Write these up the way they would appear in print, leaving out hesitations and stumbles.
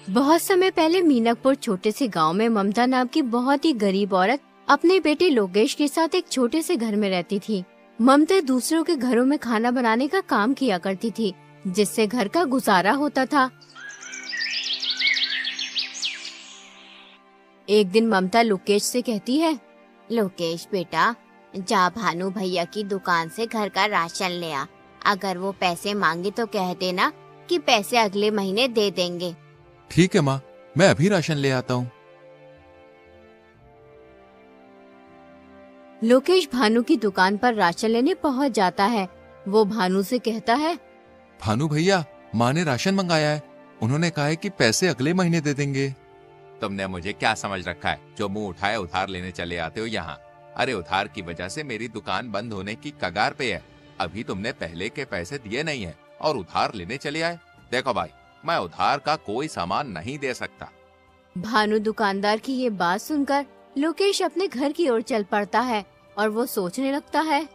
बहुत समय पहले मीनापुर छोटे से गांव में ममता नाम की बहुत ही गरीब औरत अपने बेटे लोकेश के साथ एक छोटे से घर में रहती थी। ममता दूसरों के घरों में खाना बनाने का काम किया करती थी, जिससे घर का गुजारा होता था। एक दिन ममता लोकेश से कहती है, लोकेश बेटा, जा भानु भैया की दुकान से घर का राशन ले आ। अगर वो पैसे मांगे तो कह देना कि पैसे अगले महीने दे देंगे। ठीक है माँ, मैं अभी राशन ले आता हूँ। लोकेश भानु की दुकान पर राशन लेने पहुँच जाता है। वो भानु से कहता है, भानु भैया, माँ ने राशन मंगाया है। उन्होंने कहा है कि पैसे अगले महीने दे देंगे। तुमने मुझे क्या समझ रखा है जो मुंह उठाए उधार लेने चले आते हो यहाँ? अरे उधार की वजह से मेरी दुकान बंद होने की कगार पे है। अभी तुमने पहले के पैसे दिए नहीं है और उधार लेने चले आए। देखो भाई, मैं उधार का कोई सामान नहीं दे सकता। भानु दुकानदार की ये बात सुनकर लोकेश अपने घर की ओर चल पड़ता है और वो सोचने लगता है,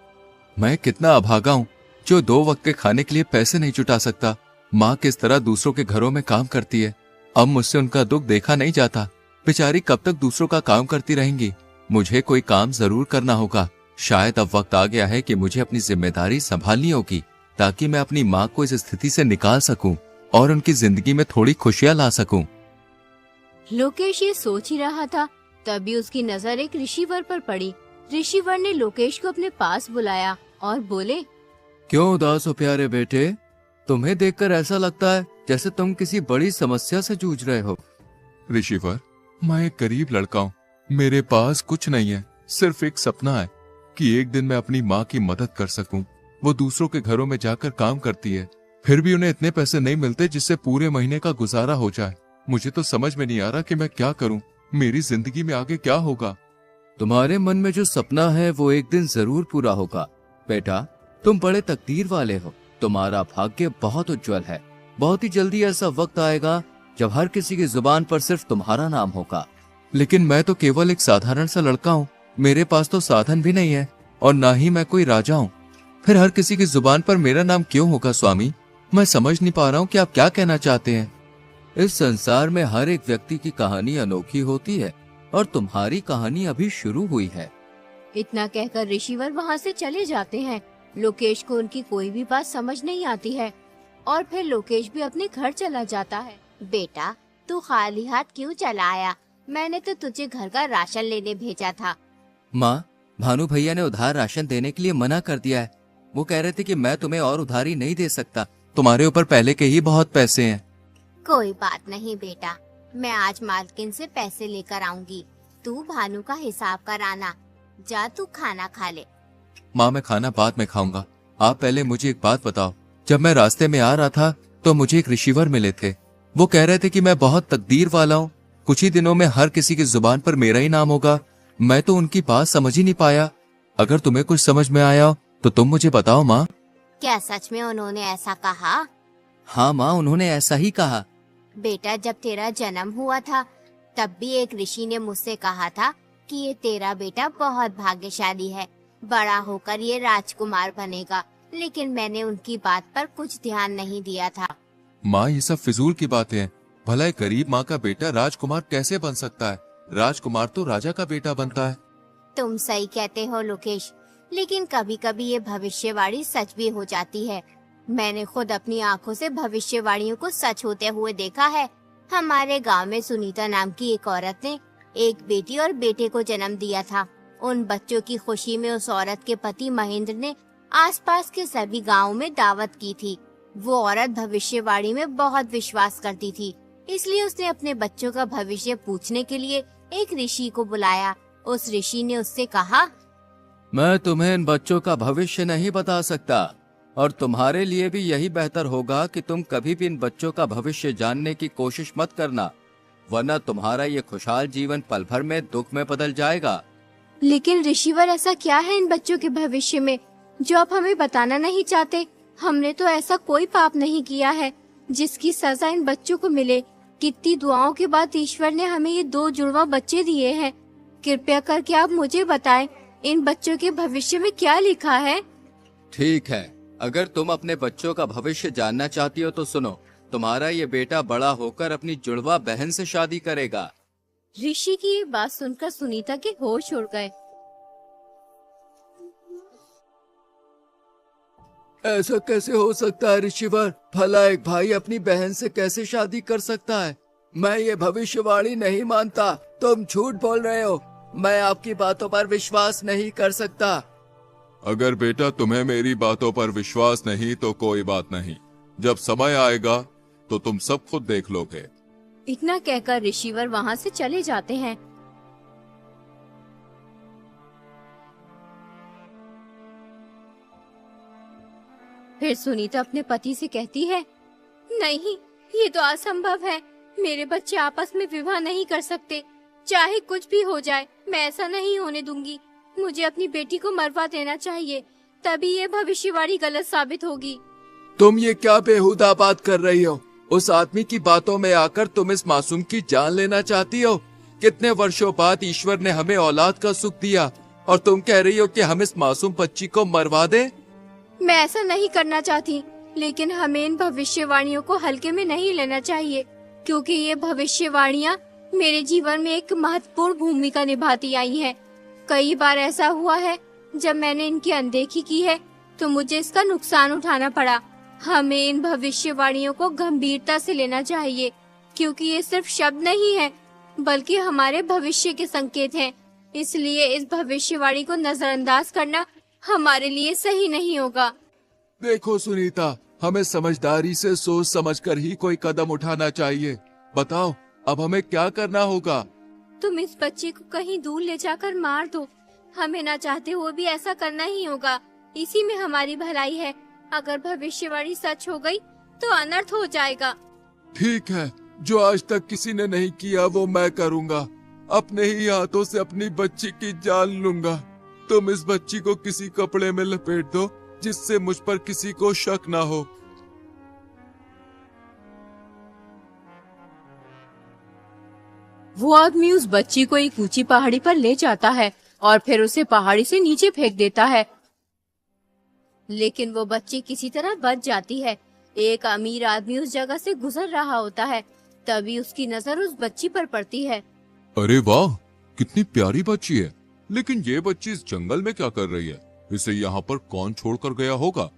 मैं कितना अभागा हूँ जो 2 वक्त के खाने के लिए पैसे नहीं जुटा सकता। माँ किस तरह दूसरों के घरों में काम करती है। अब मुझसे उनका दुख देखा नहीं जाता। बेचारी कब तक दूसरों का काम करती रहेंगी। मुझे कोई काम जरूर करना होगा। शायद अब वक्त आ गया है कि मुझे अपनी जिम्मेदारी संभालनी होगी, ताकि मैं अपनी माँ को इस स्थिति से निकाल सकूं और उनकी जिंदगी में थोड़ी खुशियां ला सकूं। लोकेश ये सोच ही रहा था, तभी उसकी नजर एक ऋषिवर पर पड़ी। ऋषिवर ने लोकेश को अपने पास बुलाया और बोले, क्यों उदास हो प्यारे बेटे? तुम्हें देखकर ऐसा लगता है जैसे तुम किसी बड़ी समस्या से जूझ रहे हो। ऋषिवर, मैं एक गरीब लड़का हूँ। मेरे पास कुछ नहीं है, सिर्फ एक सपना है कि एक दिन मैं अपनी माँ की मदद कर सकूं। वो दूसरों के घरों में जाकर काम करती है, फिर भी उन्हें इतने पैसे नहीं मिलते जिससे पूरे महीने का गुजारा हो जाए। मुझे तो समझ में नहीं आ रहा कि मैं क्या करूं। मेरी जिंदगी में आगे क्या होगा? तुम्हारे मन में जो सपना है वो एक दिन जरूर पूरा होगा बेटा। तुम बड़े तकदीर वाले हो। तुम्हारा भाग्य बहुत उज्जवल है। बहुत ही जल्दी ऐसा वक्त आएगा जब हर किसी की जुबान पर सिर्फ तुम्हारा नाम होगा। लेकिन मैं तो केवल एक साधारण सा लड़का हूँ। मेरे पास तो साधन भी नहीं है और ना ही मैं कोई राजा हूँ। फिर हर किसी की जुबान पर मेरा नाम क्यों होगा स्वामी? मैं समझ नहीं पा रहा हूँ कि आप क्या कहना चाहते हैं। इस संसार में हर एक व्यक्ति की कहानी अनोखी होती है और तुम्हारी कहानी अभी शुरू हुई है। इतना कहकर ऋषिवर वहाँ से चले जाते हैं। लोकेश को उनकी कोई भी बात समझ नहीं आती है और फिर लोकेश भी अपने घर चला जाता है। बेटा, तू खाली हाथ क्यों चला आया? मैंने तो तुझे घर का राशन लेने भेजा था। माँ, भानु भैया ने उधार राशन देने के लिए मना कर दिया है। वो कह रहे थे कि मैं तुम्हें और उधारी नहीं दे सकता। तुम्हारे ऊपर पहले के ही बहुत पैसे हैं। कोई बात नहीं बेटा, मैं आज मालकिन से पैसे लेकर आऊंगी। तू भानु का हिसाब कराना। जा तू खाना खा ले। माँ, मैं खाना बाद में खाऊंगा। आप पहले मुझे एक बात बताओ। जब मैं रास्ते में आ रहा था तो मुझे एक ऋषिवर मिले थे। वो कह रहे थे कि मैं बहुत तकदीर वाला हूँ। कुछ ही दिनों में हर किसी की जुबान पर मेरा ही नाम होगा। मैं तो उनकी बात समझ ही नहीं पाया। अगर तुम्हें कुछ समझ में आया तो तुम मुझे बताओ माँ। क्या सच में उन्होंने ऐसा कहा? हाँ माँ, उन्होंने ऐसा ही कहा। बेटा, जब तेरा जन्म हुआ था तब भी एक ऋषि ने मुझसे कहा था कि ये तेरा बेटा बहुत भाग्यशाली है, बड़ा होकर ये राजकुमार बनेगा। लेकिन मैंने उनकी बात पर कुछ ध्यान नहीं दिया था। माँ, ये सब फिजूल की बातें हैं। भला एक गरीब माँ का बेटा राजकुमार कैसे बन सकता है? राजकुमार तो राजा का बेटा बनता है। तुम सही कहते हो लोकेश, लेकिन कभी कभी ये भविष्यवाणी सच भी हो जाती है। मैंने खुद अपनी आंखों से भविष्यवाणियों को सच होते हुए देखा है। हमारे गांव में सुनीता नाम की एक औरत ने एक बेटी और बेटे को जन्म दिया था। उन बच्चों की खुशी में उस औरत के पति महेंद्र ने आसपास के सभी गाँव में दावत की थी। वो औरत भविष्यवाणी में बहुत विश्वास करती थी, इसलिए उसने अपने बच्चों का भविष्य पूछने के लिए एक ऋषि को बुलाया। उस ऋषि ने उससे कहा, मैं तुम्हें इन बच्चों का भविष्य नहीं बता सकता और तुम्हारे लिए भी यही बेहतर होगा कि तुम कभी भी इन बच्चों का भविष्य जानने की कोशिश मत करना, वरना तुम्हारा ये खुशहाल जीवन पल भर में दुख में बदल जाएगा। लेकिन ऋषिवर, ऐसा क्या है इन बच्चों के भविष्य में जो आप हमें बताना नहीं चाहते? हमने तो ऐसा कोई पाप नहीं किया है जिसकी सजा इन बच्चों को मिले। कितनी दुआओं के बाद ईश्वर ने हमें ये 2 जुड़वा बच्चे दिए हैं। कृपया करके आप मुझे बताएं, इन बच्चों के भविष्य में क्या लिखा है? ठीक है, अगर तुम अपने बच्चों का भविष्य जानना चाहती हो तो सुनो। तुम्हारा ये बेटा बड़ा होकर अपनी जुड़वा बहन से शादी करेगा। ऋषि की ये बात सुनकर सुनीता के होश उड़ गए। ऐसा कैसे हो सकता है ऋषिवर? भला एक भाई अपनी बहन से कैसे शादी कर सकता है? मैं ये भविष्यवाणी नहीं मानता। तुम झूठ बोल रहे हो। मैं आपकी बातों पर विश्वास नहीं कर सकता। अगर बेटा तुम्हें मेरी बातों पर विश्वास नहीं तो कोई बात नहीं, जब समय आएगा तो तुम सब खुद देख लोगे। इतना कहकर ऋषिवर वहाँ से चले जाते हैं। फिर सुनीता अपने पति से कहती है, नहीं, ये तो असंभव है। मेरे बच्चे आपस में विवाह नहीं कर सकते। चाहे कुछ भी हो जाए, मैं ऐसा नहीं होने दूंगी। मुझे अपनी बेटी को मरवा देना चाहिए, तभी ये भविष्यवाणी गलत साबित होगी। तुम ये क्या बेहुदा बात कर रही हो? उस आदमी की बातों में आकर तुम इस मासूम की जान लेना चाहती हो? कितने वर्षों बाद ईश्वर ने हमें औलाद का सुख दिया और तुम कह रही हो कि हम इस मासूम बच्ची को मरवा दें? मैं ऐसा नहीं करना चाहती, लेकिन हमें इन भविष्यवाणियों को हल्के में नहीं लेना चाहिए, क्योंकि ये भविष्यवाणियाँ मेरे जीवन में एक महत्वपूर्ण भूमिका निभाती आई हैं। कई बार ऐसा हुआ है जब मैंने इनकी अनदेखी की है तो मुझे इसका नुकसान उठाना पड़ा। हमें इन भविष्यवाणियों को गंभीरता से लेना चाहिए, क्योंकि ये सिर्फ शब्द नहीं है बल्कि हमारे भविष्य के संकेत हैं। इसलिए इस भविष्यवाणी को नजरअंदाज करना हमारे लिए सही नहीं होगा। देखो सुनीता, हमें समझदारी से सोच समझकर ही कोई कदम उठाना चाहिए। बताओ अब हमें क्या करना होगा? तुम इस बच्चे को कहीं दूर ले जाकर मार दो। हमें ना चाहते हुए भी ऐसा करना ही होगा। इसी में हमारी भलाई है। अगर भविष्यवाणी सच हो गई तो अनर्थ हो जाएगा। ठीक है, जो आज तक किसी ने नहीं किया वो मैं करूँगा। अपने ही हाथों से अपनी बच्ची की जान लूंगा। तुम इस बच्ची को किसी कपड़े में लपेट दो जिससे मुझ पर किसी को शक ना हो। वो आदमी उस बच्ची को एक ऊंची पहाड़ी पर ले जाता है और फिर उसे पहाड़ी से नीचे फेंक देता है, लेकिन वो बच्ची किसी तरह बच जाती है। एक अमीर आदमी उस जगह से गुजर रहा होता है, तभी उसकी नजर उस बच्ची पर पड़ती है। अरे वाह, कितनी प्यारी बच्ची है। लेकिन ये बच्ची इस जंगल में क्या कर रही है? इसे यहाँ पर कौन छोड़कर गया होगा?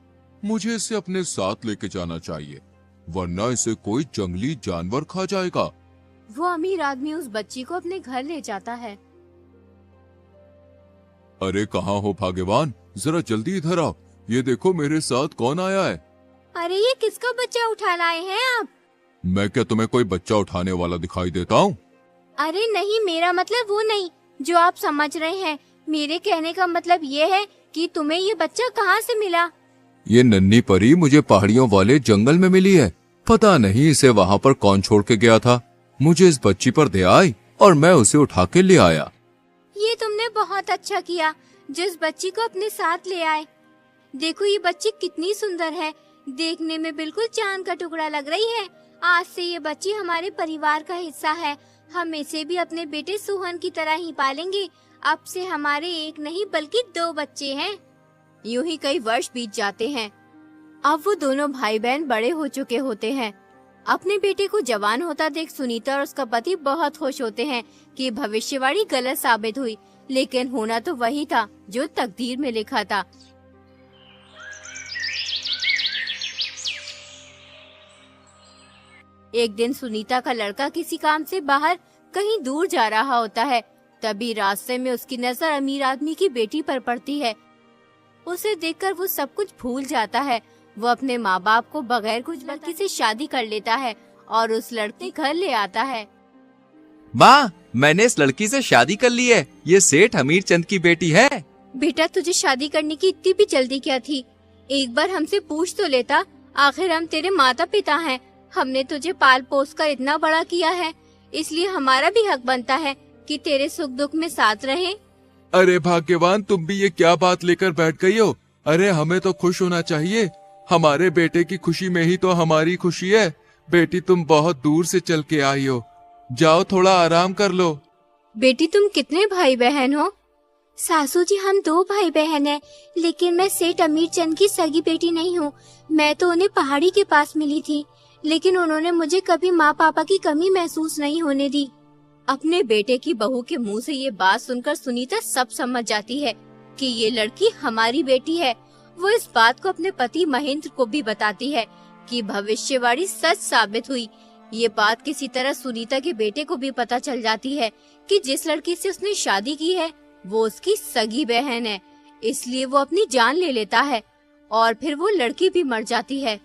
मुझे इसे अपने साथ लेके जाना चाहिए, वरना इसे कोई जंगली जानवर खा जाएगा। वो अमीर आदमी उस बच्ची को अपने घर ले जाता है। अरे कहाँ हो भाग्यवान, जरा जल्दी इधर आओ। ये देखो मेरे साथ कौन आया है। अरे ये किसका बच्चा उठा लाए हैं आप? मैं क्या तुम्हें कोई बच्चा उठाने वाला दिखाई देता हूँ? अरे नहीं, मेरा मतलब वो नहीं जो आप समझ रहे हैं। मेरे कहने का मतलब ये है कि तुम्हें ये बच्चा कहाँ से मिला? ये नन्ही परी मुझे पहाड़ियों वाले जंगल में मिली है। पता नहीं इसे वहाँ पर कौन छोड़ के गया था। मुझे इस बच्ची पर दया आई और मैं उसे उठा के ले आया। ये तुमने बहुत अच्छा किया जिस बच्ची को अपने साथ ले आए। देखो ये बच्ची कितनी सुंदर है, देखने में बिल्कुल चांद का टुकड़ा लग रही है। आज से ये बच्ची हमारे परिवार का हिस्सा है। हम इसे भी अपने बेटे सुहन की तरह ही पालेंगे। अब से हमारे एक नहीं बल्कि 2 बच्चे हैं। यूं ही कई वर्ष बीत जाते हैं। अब वो दोनों भाई बहन बड़े हो चुके होते हैं। अपने बेटे को जवान होता देख सुनीता और उसका पति बहुत खुश होते हैं कि भविष्यवाणी गलत साबित हुई, लेकिन होना तो वही था जो तकदीर में लिखा था। एक दिन सुनीता का लड़का किसी काम से बाहर कहीं दूर जा रहा होता है। तभी रास्ते में उसकी नजर अमीर आदमी की बेटी पर पड़ती है। उसे देखकर वो सब कुछ भूल जाता है। वो अपने माँ बाप को बगैर कुछ लड़की से शादी कर लेता है और उस लड़की घर ले आता है। माँ, मैंने इस लड़की से शादी कर ली है। ये सेठ हमीर चंद की बेटी है। बेटा तुझे शादी करने की इतनी भी जल्दी क्या थी? एक बार हमसे पूछ तो लेता। आखिर हम तेरे माता पिता हैं। हमने तुझे पाल पोस कर इतना बड़ा किया है, इसलिए हमारा भी हक बनता है कि तेरे सुख दुख में साथ रहें। अरे भाग्यवान, तुम भी ये क्या बात लेकर बैठ गई हो? अरे हमें तो खुश होना चाहिए। हमारे बेटे की खुशी में ही तो हमारी खुशी है। बेटी तुम बहुत दूर से चल के आई हो, जाओ थोड़ा आराम कर लो। बेटी तुम कितने भाई बहन हो? सासू जी हम 2 भाई बहन हैं, लेकिन मैं सेठ अमीर चंद की सगी बेटी नहीं हूँ। मैं तो उन्हें पहाड़ी के पास मिली थी, लेकिन उन्होंने मुझे कभी माँ पापा की कमी महसूस नहीं होने दी। अपने बेटे की बहू के मुंह से ये बात सुनकर सुनीता सब समझ जाती है कि ये लड़की हमारी बेटी है। वो इस बात को अपने पति महेंद्र को भी बताती है कि भविष्यवाणी सच साबित हुई। ये बात किसी तरह सुनीता के बेटे को भी पता चल जाती है कि जिस लड़की से उसने शादी की है वो उसकी सगी बहन है। इसलिए वो अपनी जान ले लेता है और फिर वो लड़की भी मर जाती है।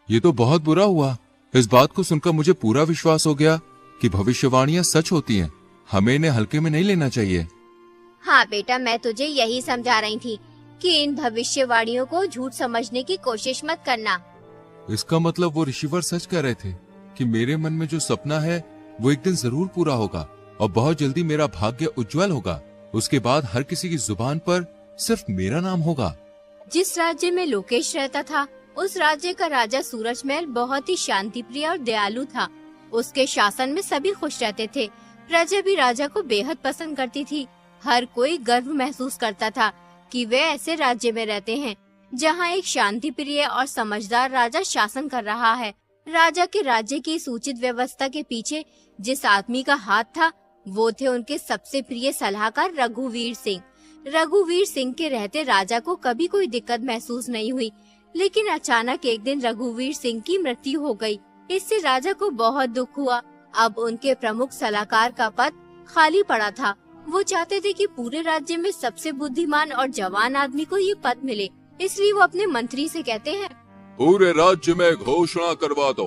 ये तो बहुत बुरा हुआ। इस बात को सुनकर मुझे पूरा विश्वास हो गया कि भविष्यवाणियां सच होती हैं। हमें इन्हें हल्के में नहीं लेना चाहिए। हाँ बेटा, मैं तुझे यही समझा रही थी कि इन भविष्यवाणियों को झूठ समझने की कोशिश मत करना। इसका मतलब वो ऋषिवर सच कह रहे थे कि मेरे मन में जो सपना है वो एक दिन जरूर पूरा होगा और बहुत जल्दी मेरा भाग्य उज्जवल होगा। उसके बाद हर किसी की जुबान पर सिर्फ मेरा नाम होगा। जिस राज्य में लोकेश रहता था उस राज्य का राजा सूरजमहल बहुत ही शांति प्रिय और दयालु था। उसके शासन में सभी खुश रहते थे। प्रजा भी राजा को बेहद पसंद करती थी। हर कोई गर्व महसूस करता था कि वे ऐसे राज्य में रहते हैं जहां एक शांति प्रिय और समझदार राजा शासन कर रहा है। राजा के राज्य की इस उचित व्यवस्था के पीछे जिस आदमी का हाथ था वो थे उनके सबसे प्रिय सलाहकार रघुवीर सिंह। रघुवीर सिंह के रहते राजा को कभी कोई दिक्कत महसूस नहीं हुई, लेकिन अचानक एक दिन रघुवीर सिंह की मृत्यु हो गई। इससे राजा को बहुत दुख हुआ। अब उनके प्रमुख सलाहकार का पद खाली पड़ा था। वो चाहते थे कि पूरे राज्य में सबसे बुद्धिमान और जवान आदमी को ये पद मिले। इसलिए वो अपने मंत्री से कहते हैं, पूरे राज्य में घोषणा करवा दो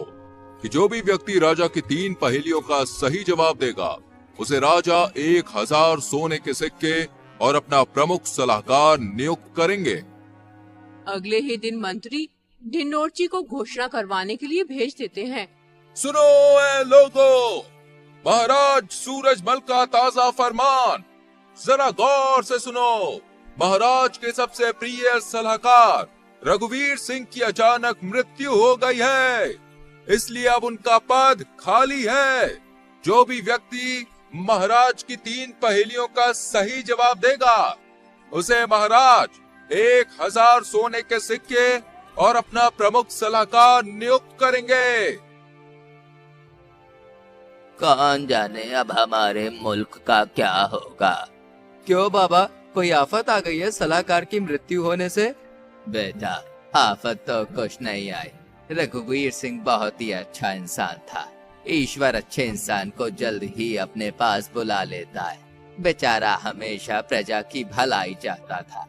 कि जो भी व्यक्ति राजा की 3 पहेलियों का सही जवाब देगा उसे राजा 1000 सोने के सिक्के और अपना प्रमुख सलाहकार नियुक्त करेंगे। अगले ही दिन मंत्री ढिंडोरजी को घोषणा करवाने के लिए भेज देते हैं। सुनो ए लोगों, महाराज सूरजमल का ताजा फरमान जरा गौर से सुनो। महाराज के सबसे प्रिय सलाहकार रघुवीर सिंह की अचानक मृत्यु हो गई है, इसलिए अब उनका पद खाली है। जो भी व्यक्ति महाराज की 3 पहेलियों का सही जवाब देगा उसे महाराज 1000 सोने के सिक्के और अपना प्रमुख सलाहकार नियुक्त करेंगे। कौन जाने अब हमारे मुल्क का क्या होगा। क्यों बाबा, कोई आफत आ गई है सलाहकार की मृत्यु होने से? बेटा, आफत तो कुछ नहीं आई। रघुवीर सिंह बहुत ही अच्छा इंसान था। ईश्वर अच्छे इंसान को जल्द ही अपने पास बुला लेता है। बेचारा हमेशा प्रजा की भलाई चाहता था।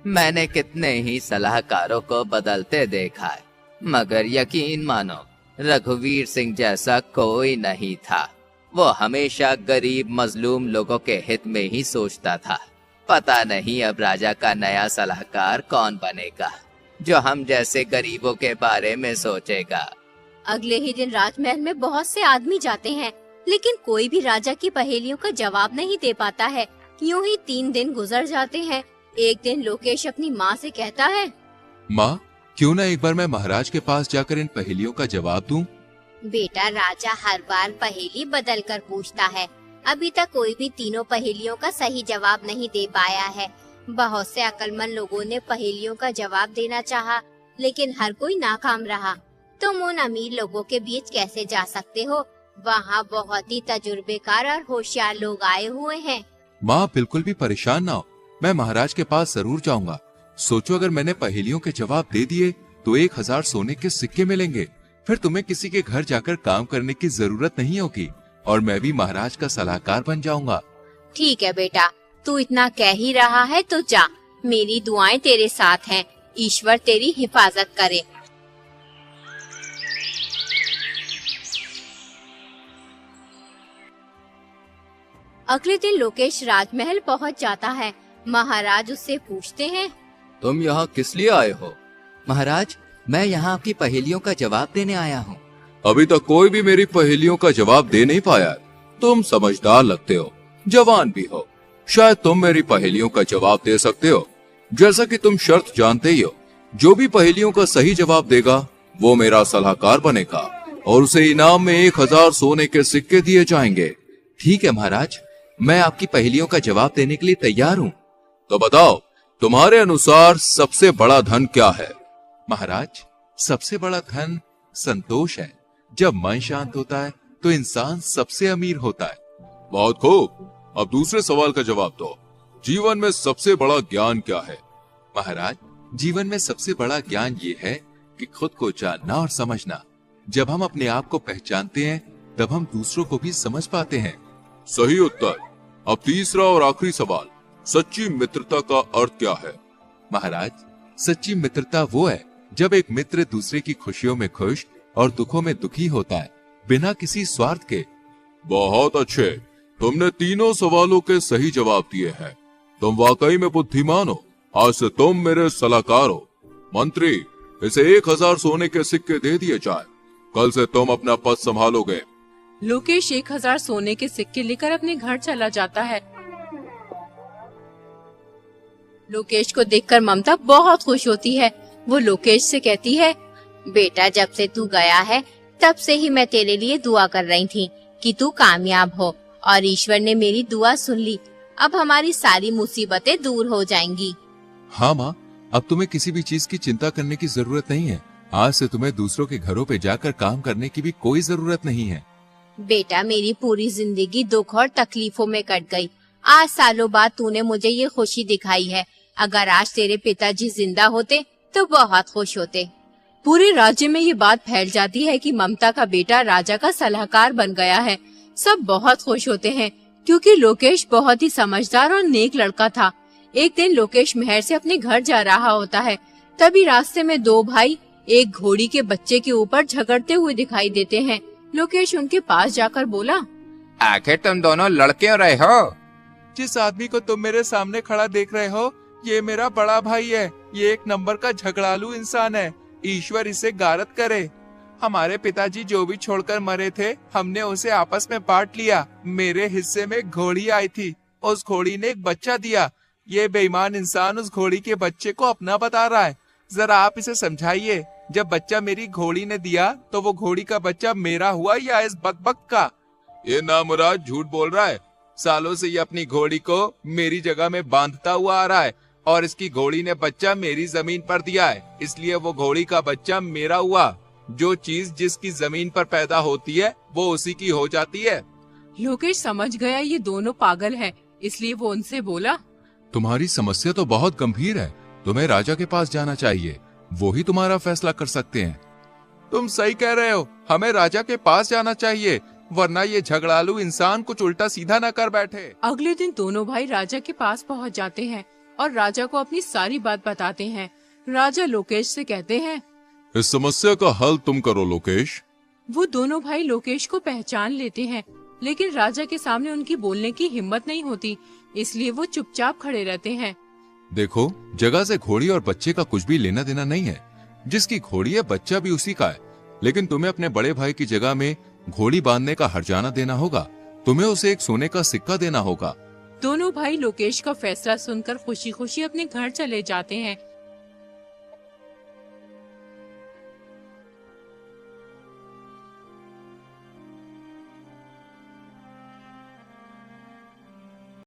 मैंने कितने ही सलाहकारों को बदलते देखा है, मगर यकीन मानो रघुवीर सिंह जैसा कोई नहीं था। वो हमेशा गरीब मजलूम लोगों के हित में ही सोचता था। पता नहीं अब राजा का नया सलाहकार कौन बनेगा जो हम जैसे गरीबों के बारे में सोचेगा। अगले ही दिन राजमहल में बहुत से आदमी जाते हैं, लेकिन कोई भी राजा की पहेलियों का जवाब नहीं दे पाता है। यूं ही 3 दिन गुजर जाते हैं। एक दिन लोकेश अपनी माँ से कहता है, माँ, क्यों ना एक बार मैं महाराज के पास जाकर इन पहेलियों का जवाब दूं? बेटा, राजा हर बार पहेली बदल कर पूछता है। अभी तक कोई भी तीनों पहेलियों का सही जवाब नहीं दे पाया है। बहुत से अक्लमंद लोगों ने पहेलियों का जवाब देना चाहा, लेकिन हर कोई नाकाम रहा। तुम उन अमीर लोगों के बीच कैसे जा सकते हो? वहाँ बहुत ही तजुर्बेकार और होशियार लोग आए हुए हैं। माँ, बिल्कुल भी परेशान ना हो, मैं महाराज के पास जरूर जाऊंगा। सोचो, अगर मैंने पहेलियों के जवाब दे दिए तो 1000 सोने के सिक्के मिलेंगे। फिर तुम्हें किसी के घर जाकर काम करने की जरूरत नहीं होगी और मैं भी महाराज का सलाहकार बन जाऊंगा। ठीक है बेटा, तू इतना कह ही रहा है तो जा। मेरी दुआएं तेरे साथ हैं। ईश्वर तेरी हिफाजत करे। अगले दिन लोकेश राजमहल पहुंच जाता है। महाराज उससे पूछते हैं, तुम यहाँ किस लिए आए हो? महाराज, मैं यहाँ आपकी पहेलियों का जवाब देने आया हूँ। अभी तक कोई भी मेरी पहेलियों का जवाब दे नहीं पाया। तुम समझदार लगते हो, जवान भी हो, शायद तुम मेरी पहेलियों का जवाब दे सकते हो। जैसा कि तुम शर्त जानते ही हो, जो भी पहेलियों का सही जवाब देगा वो मेरा सलाहकार बनेगा और उसे इनाम में 1000 सोने के सिक्के दिए जाएंगे। ठीक है महाराज, मैं आपकी पहेलियों का जवाब देने के लिए तैयार हूँ। तो बताओ, तुम्हारे अनुसार सबसे बड़ा धन क्या है? महाराज, सबसे बड़ा धन संतोष है। जब मन शांत होता है तो इंसान सबसे अमीर होता है। बहुत खूब, अब दूसरे सवाल का जवाब दो। जीवन में सबसे बड़ा ज्ञान क्या है? महाराज, जीवन में सबसे बड़ा ज्ञान ये है कि खुद को जानना और समझना। जब हम अपने आप को पहचानते हैं तब हम दूसरों को भी समझ पाते हैं। सही उत्तर। अब तीसरा और आखिरी सवाल, सच्ची मित्रता का अर्थ क्या है? महाराज, सच्ची मित्रता वो है जब एक मित्र दूसरे की खुशियों में खुश और दुखों में दुखी होता है, बिना किसी स्वार्थ के। बहुत अच्छे, तुमने तीनों सवालों के सही जवाब दिए हैं। तुम वाकई में बुद्धिमान हो। आज से तुम मेरे सलाहकार हो। मंत्री, इसे 1000 सोने के सिक्के दे दिए जाए। कल से तुम अपना पद संभालोगे। लोकेश 1000 सोने के सिक्के लेकर अपने घर चला जाता है। लोकेश को देखकर ममता बहुत खुश होती है। वो लोकेश से कहती है, बेटा, जब से तू गया है तब से ही मैं तेरे लिए दुआ कर रही थी कि तू कामयाब हो, और ईश्वर ने मेरी दुआ सुन ली। अब हमारी सारी मुसीबतें दूर हो जाएंगी। हाँ माँ, अब तुम्हें किसी भी चीज की चिंता करने की जरूरत नहीं है। आज से तुम्हें दूसरों के घरों पे जाकर काम करने की भी कोई जरूरत नहीं है। बेटा, मेरी पूरी जिंदगी दुख और तकलीफों में कट गई। आज सालों बाद तूने मुझे ये खुशी दिखाई है। अगर आज तेरे पिताजी जिंदा होते तो बहुत खुश होते। पूरे राज्य में ये बात फैल जाती है कि ममता का बेटा राजा का सलाहकार बन गया है। सब बहुत खुश होते हैं क्योंकि लोकेश बहुत ही समझदार और नेक लड़का था। एक दिन लोकेश महल से अपने घर जा रहा होता है। तभी रास्ते में दो भाई एक घोड़ी के बच्चे के ऊपर झगड़ते हुए दिखाई देते हैं। लोकेश उनके पास जाकर बोला, आखिर तुम दोनों लड़ क्यों रहे हो? जिस आदमी को तुम मेरे सामने खड़ा देख रहे हो, ये मेरा बड़ा भाई है। ये एक नंबर का झगड़ालू इंसान है। ईश्वर इसे गारत करे। हमारे पिताजी जो भी छोड़कर मरे थे, हमने उसे आपस में बांट लिया। मेरे हिस्से में घोड़ी आई थी, उस घोड़ी ने एक बच्चा दिया। ये बेईमान इंसान उस घोड़ी के बच्चे को अपना बता रहा है। जरा आप इसे समझाइए, जब बच्चा मेरी घोड़ी ने दिया तो वो घोड़ी का बच्चा मेरा हुआ या इस बकबक का? ये नामुराद झूठ बोल रहा है। सालों से ये अपनी घोड़ी को मेरी जगह में बांधता हुआ आ रहा है और इसकी घोड़ी ने बच्चा मेरी जमीन पर दिया है, इसलिए वो घोड़ी का बच्चा मेरा हुआ। जो चीज जिसकी जमीन पर पैदा होती है वो उसी की हो जाती है। लोकेश समझ गया ये दोनों पागल हैं, इसलिए वो उनसे बोला, तुम्हारी समस्या तो बहुत गंभीर है। तुम्हें राजा के पास जाना चाहिए, वो ही तुम्हारा फैसला कर सकते हैं। तुम सही कह रहे हो, हमें राजा के पास जाना चाहिए, वरना ये झगड़ालू इंसान कुछ उल्टा सीधा न कर बैठे। अगले दिन दोनों भाई राजा के पास पहुंच जाते हैं और राजा को अपनी सारी बात बताते हैं। राजा लोकेश से कहते हैं, इस समस्या का हल तुम करो लोकेश। वो दोनों भाई लोकेश को पहचान लेते हैं, लेकिन राजा के सामने उनकी बोलने की हिम्मत नहीं होती, इसलिए वो चुपचाप खड़े रहते हैं। देखो, जगह से घोड़ी और बच्चे का कुछ भी लेना देना नहीं है। जिसकी घोड़ी है बच्चा भी उसी का है, लेकिन तुम्हें अपने बड़े भाई की जगह में घोड़ी बांधने का हर्जाना देना होगा। तुम्हें उसे एक सोने का सिक्का देना होगा। दोनों भाई लोकेश का फैसला सुनकर खुशी खुशी अपने घर चले जाते हैं।